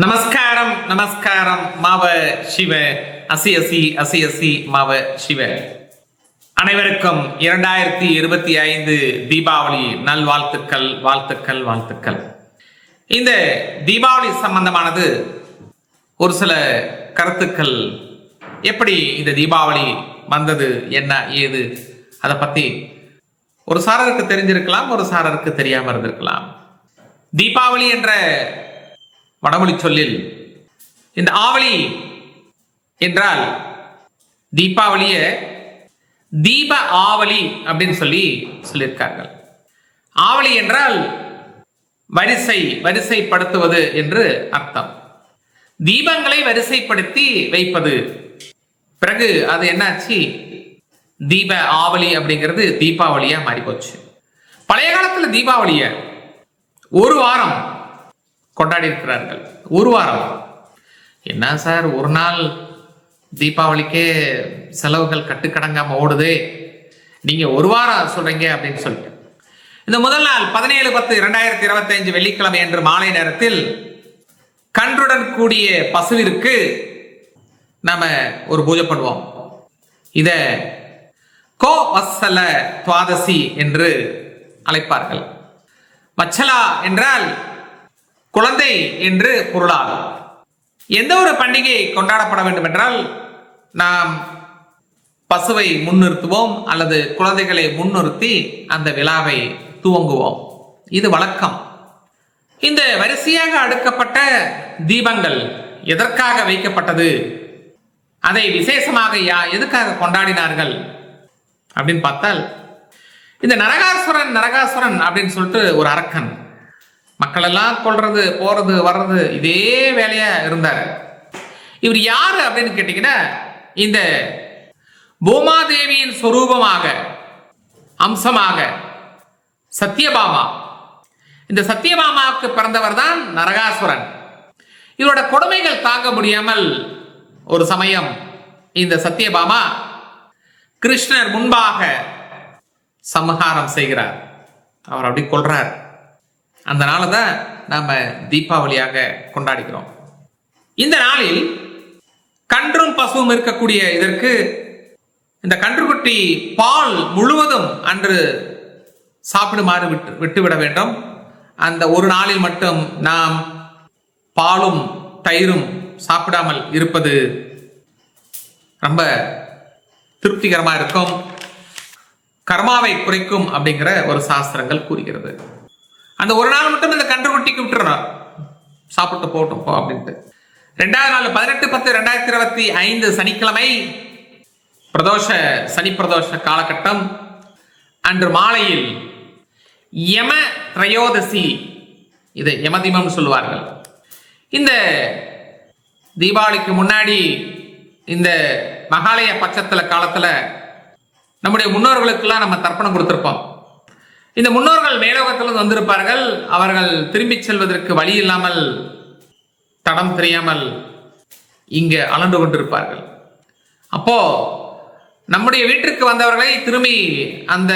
நமஸ்காரம் நமஸ்காரம் மாவ சிவ அசி அசி அசி அசி மாவ சிவ. அனைவருக்கும் 2025 தீபாவளி நல்வாழ்த்துக்கள் வாழ்த்துக்கள் வாழ்த்துக்கள். இந்த தீபாவளி சம்பந்தமானது ஒரு சில கருத்துக்கள், எப்படி இந்த தீபாவளி வந்தது, என்ன ஏது, அதை பத்தி ஒரு சாரருக்கு தெரிஞ்சிருக்கலாம், ஒரு சாரருக்கு தெரியாம இருந்திருக்கலாம். தீபாவளி என்ற வடமொழி சொல்லில் இந்த ஆவளி என்றால் தீபாவளிய தீப ஆவளி அப்படின்னு சொல்லியிருக்கார்கள். ஆவளி என்றால் வரிசைப்படுத்துவது என்று அர்த்தம். தீபங்களை வரிசைப்படுத்தி வைப்பது. பிறகு அது என்னாச்சு, தீப ஆவளி அப்படிங்கிறது தீபாவளியா மாறி போச்சு. பழைய காலத்துல தீபாவளிய ஒரு வாரம் கொண்டாடி இருக்கிறார்கள். ஒரு வாரம். என்ன சார், ஒரு நாள் தீபாவளிக்கே செலவுகள் கட்டுக்கடங்காம ஓடுது, நீங்க ஒரு வாரம் சொல்றீங்க அப்படின்னு சொல்லிட்டு இந்த முதல் நாள் 17/10/2025 வெள்ளிக்கிழமை அன்று மாலை நேரத்தில் கன்றுடன் கூடிய பசுவிற்கு நாம ஒரு பூஜை பண்ணுவோம். இத கோ வத்சல துவாதசி என்று அழைப்பார்கள். வச்சலா என்றால் குழந்தை என்று பொருளாகும். எந்த ஒரு பண்டிகை கொண்டாடப்பட வேண்டும் என்றால் நாம் பசுவை முன்னிறுத்துவோம் அல்லது குழந்தைகளை முன்னிறுத்தி அந்த விழாவை துவங்குவோம். இது வழக்கம். இந்த வரிசையாக அடுக்கப்பட்ட தீபங்கள் எதற்காக வைக்கப்பட்டது, அதை விசேஷமாக எதுக்காக கொண்டாடினார்கள் அப்படின்னு பார்த்தால், இந்த நரகாசுரன் அப்படின்னு சொல்லிட்டு ஒரு அரக்கன் மக்கள் எல்லாம் கொல்றது போறது வர்றது இதே வேலையா இருந்தாரு. இவர் யாரு அப்படின்னு கேட்டீங்கன்னா, இந்த பூமாதேவியின் சொரூபமாக அம்சமாக சத்தியபாமா, இந்த சத்தியபாமாவுக்கு பிறந்தவர் தான் நரகாசுரன். இவரோட கொடுமைகள் தாங்க முடியாமல் ஒரு சமயம் இந்த சத்தியபாமா கிருஷ்ணர் முன்பாக சம்ஹாரம் செய்கிறார். அவர் அப்படி கொல்றார். அந்த நாளை தான் நாம தீபாவளியாக கொண்டாடிக்கிறோம். இந்த நாளில் கன்றும் பசுவும் இருக்கக்கூடிய இதற்கு இந்த கன்றுக்குட்டி பால் முழுவதும் அன்று சாப்பிடுமாறு விட்டுவிட வேண்டும். அந்த ஒரு நாளில் மட்டும் நாம் பாலும் தயிரும் சாப்பிடாமல் இருப்பது ரொம்ப திருப்திகரமா இருக்கும், கர்மாவை குறைக்கும் அப்படிங்கிற ஒரு சாஸ்திரங்கள் கூறுகிறது. அந்த ஒரு நாள் மட்டும் இந்த கன்றுக்குட்டிக்கு விட்டுறோம், சாப்பிட்டு போட்டோம் போ அப்படின்ட்டு. 2வது நாள் 18/10/2025 சனிக்கிழமை சனி பிரதோஷ காலகட்டம். அன்று மாலையில் யம திரையோதசி, இது யமதீபம் சொல்லுவார்கள். இந்த தீபாவளிக்கு முன்னாடி இந்த மகாலய பட்சத்துல காலத்துல நம்முடைய முன்னோர்களுக்கெல்லாம் நம்ம தர்ப்பணம் கொடுத்திருப்போம். இந்த முன்னோர்கள் மேலோகத்திலிருந்து வந்திருப்பார்கள். அவர்கள் திரும்பி செல்வதற்கு வழி இல்லாமல் தடம் தெரியாமல் இங்க அலண்டு கொண்டிருப்பார்கள். அப்போ நம்முடைய வீட்டிற்கு வந்தவர்களை திரும்பி அந்த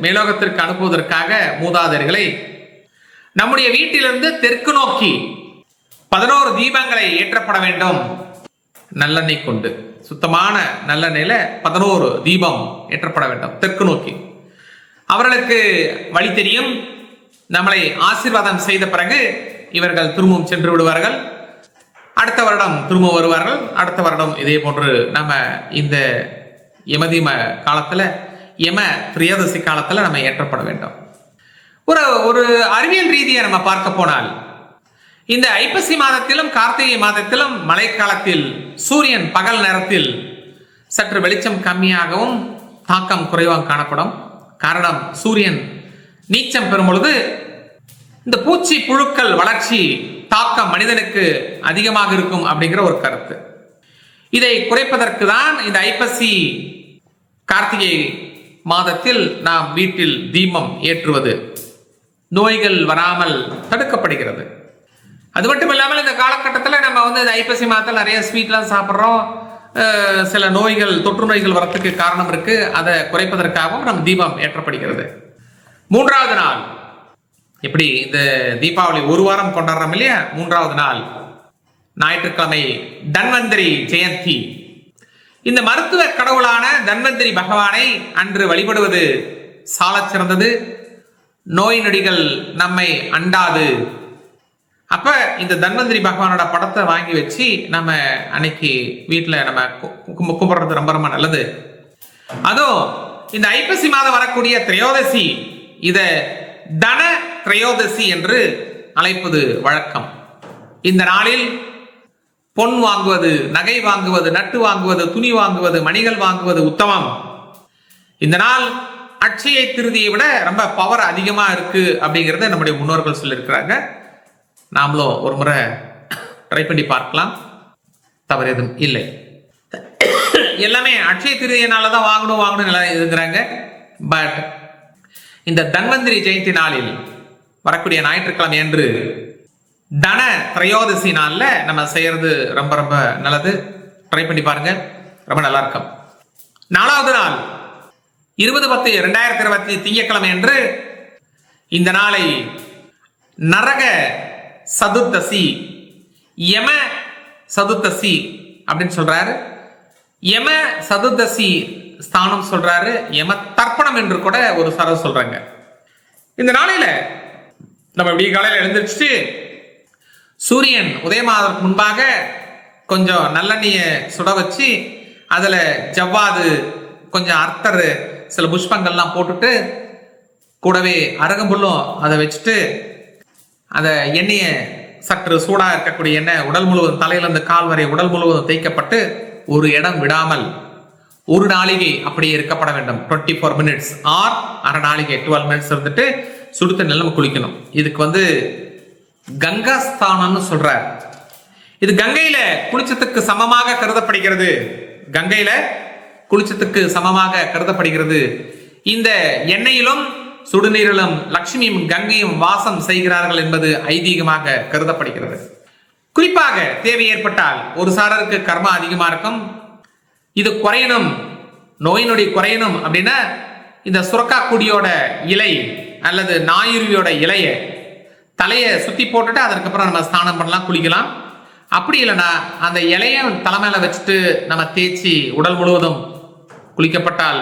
மேலோகத்திற்கு அனுப்புவதற்காக மூதாதையர்களை நம்முடைய வீட்டிலிருந்து தெற்கு நோக்கி 11 தீபங்களை ஏற்றப்பட வேண்டும். நல்லெண்ணெய் கொண்டு, சுத்தமான நல்லெண்ணெயில 11 தீபம் ஏற்றப்பட வேண்டும் தெற்கு நோக்கி. அவர்களுக்கு வழி தெரியும். நம்மளை ஆசீர்வாதம் செய்த பிறகு இவர்கள் திரும்பவும் சென்று விடுவார்கள். அடுத்த வருடம் திரும்ப வருவார்கள். அடுத்த வருடம் இதே போன்று நம்ம இந்த யமதீம காலத்துல, யம திரையோதசி காலத்துல நம்ம ஏற்றப்பட வேண்டும். ஒரு அறிவியல் ரீதியை நம்ம பார்க்க போனால், இந்த ஐப்பசி மாதத்திலும் கார்த்திகை மாதத்திலும் மழைக்காலத்தில் சூரியன் பகல் நேரத்தில் சற்று வெளிச்சம் கம்மியாகவும் தாக்கம் குறைவாக காணப்படும். காரணம், சூரியன் நீச்சம் பெறும் பொழுது இந்த பூச்சி புழுக்கள் வளர்ச்சி தாக்கம் மனிதனுக்கு அதிகமாக இருக்கும் அப்படிங்கிற ஒரு கருத்து. இதை குறைப்பதற்கு தான் இந்த ஐப்பசி கார்த்திகை மாதத்தில் நாம் வீட்டில் தீபம் ஏற்றுவது நோய்கள் வராமல் தடுக்கப்படுகிறது. அது மட்டும் இல்லாமல் இந்த காலகட்டத்தில் நம்ம இந்த ஐப்பசி மாதத்தில் நிறைய ஸ்வீட்லாம் சாப்பிட்றோம். சில நோய்கள், தொற்று நோய்கள் வரத்துக்கு காரணம் இருக்கு. அதை குறைப்பதற்காகவும் நம்ம தீபம் ஏற்றப்படுகிறது. 3வது நாள் எப்படி இந்த தீபாவளி ஒரு வாரம் கொண்டாடுறோம் இல்லையா, 3வது நாள் ஞாயிற்றுக்கிழமை தன்வந்திரி ஜெயந்தி. இந்த மருத்துவ கடவுளான தன்வந்திரி பகவானை அன்று வழிபடுவது சாலச் சிறந்தது. நோய் நொடிகள் நம்மை அண்டாது. அப்ப இந்த தன்வந்திரி பகவானோட படத்தை வாங்கி வச்சு நம்ம அன்னைக்கு வீட்டுல நம்ம கும்பிடுறது ரொம்ப ரொம்ப நல்லது. அதுவும் இந்த ஐப்பசி மாதம் வரக்கூடிய திரையோதசி, இத தன திரையோதசி என்று அழைப்பது வழக்கம். இந்த நாளில் பொன் வாங்குவது, நகை வாங்குவது, நட்டு வாங்குவது, துணி வாங்குவது, மணிகள் வாங்குவது உத்தமம். இந்த நாள் அட்சய திருதியை விட ரொம்ப பவர் அதிகமா இருக்கு அப்படிங்கறத நம்முடைய முன்னோர்கள் சொல்லியிருக்கிறாங்க. நாமளும் ஒரு முறை ட்ரை பண்ணி பார்க்கலாம், தவறு எதுவும் இல்லை. எல்லாமே அட்சய திருதியினாலதான் வாங்கணும் இருக்கிறாங்க. பட் இந்த தன்வந்திரி ஜெயந்தி நாளில் வரக்கூடிய ஞாயிற்றுக்கிழமை என்று தன திரையோதசி நாள்ல நம்ம செய்யறது ரொம்ப ரொம்ப நல்லது. ட்ரை பண்ணி பாருங்க, ரொம்ப நல்லா இருக்கும். 4வது நாள் 20/10/2020 திங்கட்கிழமை என்று இந்த நாளை நரக சதுர்த்தசி, யம சதுர்த்தசி அப்படின்னு சொல்றாரு. யம சதுர்த்தசி ஸ்தானம் சொல்றாரு. யம தர்ப்பணம் என்று கூட ஒரு சாரர் சொல்றாங்க. இந்த நாளையில நம்ம விடிய காலையில எழுந்திருச்சு சூரியன் உதயமாவதற்கு முன்பாக கொஞ்சம் நல்லெண்ணெய சுட வச்சு அதுல ஜவ்வாது, கொஞ்சம் அர்த்தர், சில புஷ்பங்கள்லாம் போட்டுட்டு கூடவே அருகம்புல்லும் அதை வச்சுட்டு அந்த எண்ணெயை சற்று சூடா இருக்கக்கூடிய எண்ணெய் உடல் முழுவதும், தலையிலிருந்து கால் வரை உடல் முழுவதும் தேய்க்கப்பட்டு ஒரு இடம் விடாமல் ஒரு நாளிகை அப்படியே இருக்கப்பட வேண்டும். 24 minutes ஆர் அரை நாளிகை 12 minutes இருந்துட்டு சுடுத்த நிலைமை குளிக்கணும். இதுக்கு கங்கா ஸ்தானம்னு சொல்றார். இது கங்கையில குளிச்சத்துக்கு சமமாக கருதப்படுகிறது. கங்கையில குளிச்சத்துக்கு சமமாக கருதப்படுகிறது. இந்த எண்ணெயிலும் சுடுநீரிலும் லட்சுமியும் கங்கையும் வாசம் செய்கிறார்கள் என்பது ஐதீகமாக கருதப்படுகிறது. குறிப்பாக தேவை ஏற்பட்டால் ஒரு சாரருக்கு கர்மா அதிகமா இருக்கும், இது குறையணும், நோய் நொடி குறையணும் அப்படின்னா இந்த சுரக்கா கொடியோட இலை அல்லது நாயுருவியோட இலைய தலையை சுத்தி போட்டுட்டு அதற்கப்புறம் நம்ம ஸ்நானம் பண்ணலாம், குளிக்கலாம். அப்படி இல்லைன்னா அந்த இலைய தலைமையில வச்சுட்டு நம்ம தேய்ச்சி உடல் முழுவதும் குளிக்கப்பட்டால்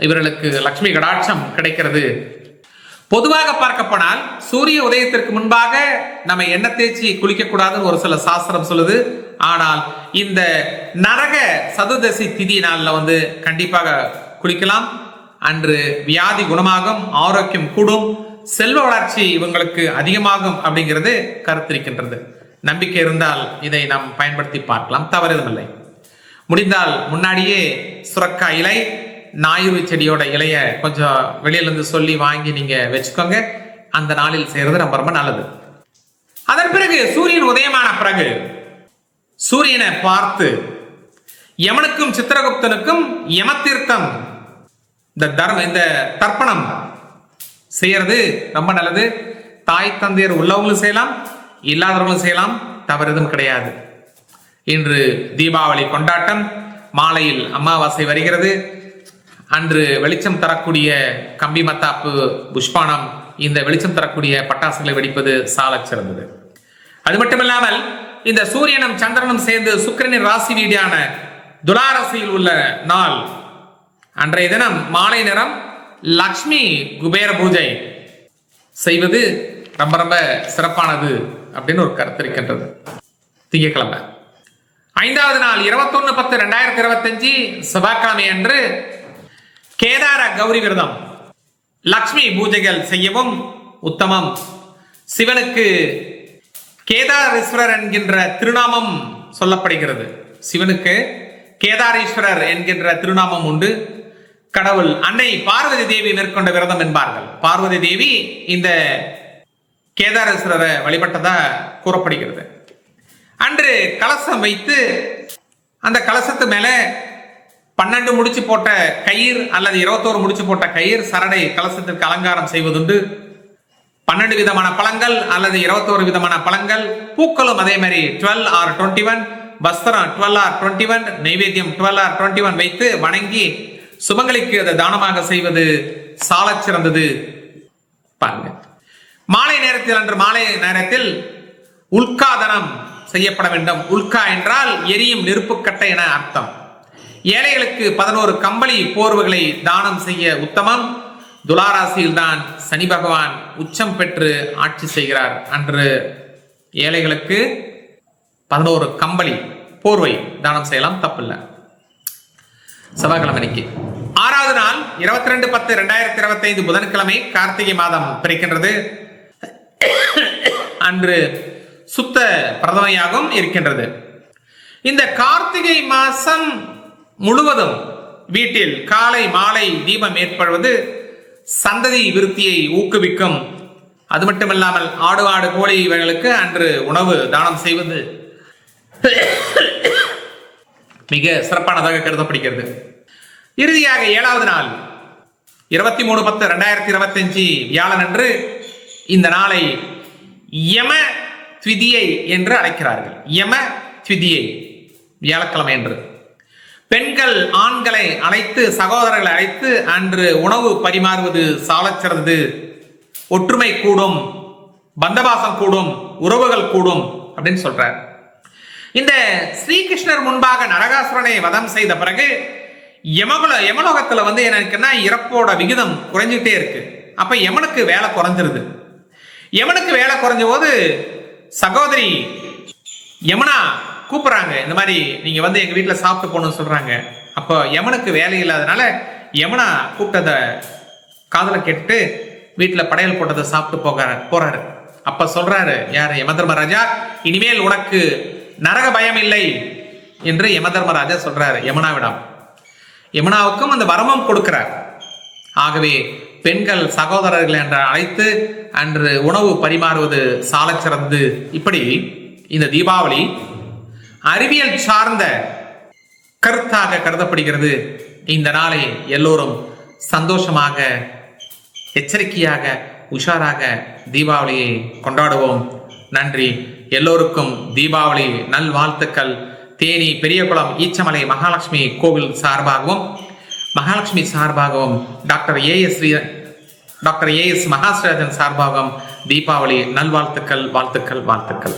இவர்களுக்கு லட்சுமி கடாட்சம் கிடைக்கிறது. பொதுவாக பார்க்க போனால் சூரிய உதயத்திற்கு முன்பாக நம்ம எண்ணெய் தேய்ச்சி குளிக்க கூடாதுன்னு ஒரு சில சாஸ்திரம் சொல்லுது. ஆனால் இந்த நரக சதுர்தசி திதி நாள்ல கண்டிப்பாக குளிக்கலாம். அன்று வியாதி குணமாகும், ஆரோக்கியம் கூடும், செல்வ வளர்ச்சி இவங்களுக்கு அதிகமாகும் அப்படிங்கிறது கருத்திருக்கின்றது. நம்பிக்கை இருந்தால் இதை நாம் பயன்படுத்தி பார்க்கலாம், தவறுதமில்லை. முடிந்தால் முன்னாடியே சுரக்கா இலை, நாயுரு செடியோட இலைய கொஞ்சம் வெளியில இருந்து சொல்லி வாங்கி நீங்க வச்சுக்கோங்க. அந்த நாளில் செய்யறது ரொம்ப ரொம்ப நல்லது. அதன் பிறகு சூரியன் உதயமான பிறகு சூரியனை பார்த்து யமனுக்கும் சித்திரகுப்தனுக்கும் யமதீர்த்தம் இந்த தர்ப்பணம் செய்யறது ரொம்ப நல்லது. தாய் தந்தையர் உள்ளவங்களும் செய்யலாம், இல்லாதவர்களும் செய்யலாம், தவறு எதுவும் கிடையாது. இன்று தீபாவளி கொண்டாட்டம், மாலையில் அமாவாசை வருகிறது. அன்று வெளிச்சம் தரக்கூடிய கம்பி மத்தாப்பு, புஷ்பானம், இந்த வெளிச்சம் தரக்கூடிய பட்டாசுகளை வெடிப்பது சாலச் சிறந்தது. அது மட்டுமில்லாமல் இந்த சூரியனும் சந்திரனும் சேர்ந்து சுக்கிரனின் ராசி வீடான துலாராசியில் உள்ள நாள் அன்றைய தினம் மாலை நேரம் லக்ஷ்மி குபேர பூஜை செய்வது ரொம்ப ரொம்ப சிறப்பானது அப்படின்னு ஒரு கருத்து இருக்கின்றது. திங்கட்கிழமை 5வது நாள் 21/10/2025 செவ்வாய்க்கிழமை அன்று கேதார கௌரி விரதம், லக்ஷ்மி பூஜைகள் செய்யவும் உத்தமம். சிவனுக்கு கேதாரீஸ்வரர் என்கின்ற திருநாமம் சொல்லப்படுகிறது. சிவனுக்கு கேதாரீஸ்வரர் என்கின்ற திருநாமம் உண்டு. கடவுள் அன்னை பார்வதி தேவி மேற்கொண்ட விரதம் என்பார்கள். பார்வதி தேவி இந்த கேதாரீஸ்வரரை வழிபட்டதா கூறப்படுகிறது. அன்று கலசம் வைத்து அந்த கலசத்து மேல 12 முடிச்சு போட்ட கயிர் அல்லது 21 முடிச்சு போட்ட கயிர் சரடை கலசத்திற்கு அலங்காரம் செய்வதுண்டு. 12 விதமான பழங்கள் அல்லது 21 விதமான பழங்கள், பூக்களும் அதே மாதிரி 12 or 21, வஸ்திரம் 12 or 21, நைவேத்தியம் 12 or 21 வைத்து வணங்கி சுமங்கலிக்கு அதை தானமாக செய்வது சாலச் சிறந்தது. பாருங்க, மாலை நேரத்தில் அன்று மாலை நேரத்தில் உல்காதனம் செய்யப்பட வேண்டும். உல்கா என்றால் எரியும் நெருப்புக்கட்டை என அர்த்தம். ஏழைகளுக்கு 11 கம்பளி போர்வைகளை தானம் செய்ய உத்தமம். துலாராசியில் தான் சனி பகவான் உச்சம் பெற்று ஆட்சி செய்கிறார். அன்று ஏழைகளுக்கு 11 கம்பளி போர்வை தானம் செய்யலாம், தப்பில்லை. செவ்வாய்க்கிழமைக்கு 6வது நாள் 22/10/2025 புதன்கிழமை கார்த்திகை மாதம் பிறக்கின்றது. அன்று சுத்த பிரதமையாகவும் இருக்கின்றது. இந்த கார்த்திகை மாசம் முழுவதும் வீட்டில் காலை மாலை தீபம் ஏற்படுவது சந்ததி விருத்தியை ஊக்குவிக்கும். அது மட்டுமில்லாமல் ஆடு கோழி இவைகளுக்கு அன்று உணவு தானம் செய்வது மிக சிறப்பானதாக கருதப்படுகிறது. இறுதியாக 7வது நாள் 23/10/2025 வியாழன் அன்று இந்த நாளை யம த்விதியை என்று அழைக்கிறார்கள். யம த்விதியை வியாழக்கிழமை என்று பெண்கள் ஆண்களை அழைத்து, சகோதரர்களை அழைத்து அன்று உணவு பரிமாறுவது சாலச் சிறந்தது. ஒற்றுமை கூடும், பந்தபாசம் கூடும், உறவுகள் கூடும் அப்படின்னு சொல்றார். இந்த ஸ்ரீகிருஷ்ணர் முன்பாக நரகாசுரனை வதம் செய்த பிறகு யமலோகத்துல எனக்குன்னா இறப்போட விகிதம் குறைஞ்சிட்டே இருக்கு. அப்ப யமனுக்கு வேலை குறைஞ்சிருது. யமனுக்கு வேலை குறைஞ்ச போது சகோதரி யமுனா கூப்பிடுறாங்க, இந்த மாதிரி நீங்க எங்க வீட்டுல சாப்பிட்டு போகணும்னு சொல்றாங்க. அப்போ யமனுக்கு வேலை இல்லாதனால யமுனா கூப்பிட்டதை காதல கேட்டுட்டு வீட்டுல படையல் போட்டதை சாப்பிட்டு போறாரு. அப்ப சொல்றாரு யாரு? யமதர்மராஜா, இனிமேல் உனக்கு நரக பயம் இல்லை என்று யமதர்மராஜா சொல்றாரு யமுனாவிடம். யமுனாவுக்கும் அந்த வரமும் கொடுக்கிறார். ஆகவே பெண்கள் சகோதரர்கள் என்று அழைத்து அன்று உணவு பரிமாறுவது சாலச் சிறந்து. இப்படி இந்த தீபாவளி அறிவியல் சார்ந்த கருத்தாக கருதப்படுகிறது. இந்த நாளை எல்லோரும் சந்தோஷமாக, எச்சரிக்கையாக, உஷாராக தீபாவளியை கொண்டாடுவோம். நன்றி. எல்லோருக்கும் தீபாவளி நல்வாழ்த்துக்கள். தேனி பெரியகுளம் ஈச்சமலை மகாலட்சுமி கோவில் சார்பாகவும் மகாலட்சுமி சார்பாகவும் டாக்டர் ஏஎஸ் மகாஸ்ரீராஜன் சார்பாகவும் தீபாவளி நல்வாழ்த்துக்கள், வாழ்த்துக்கள், வாழ்த்துக்கள்.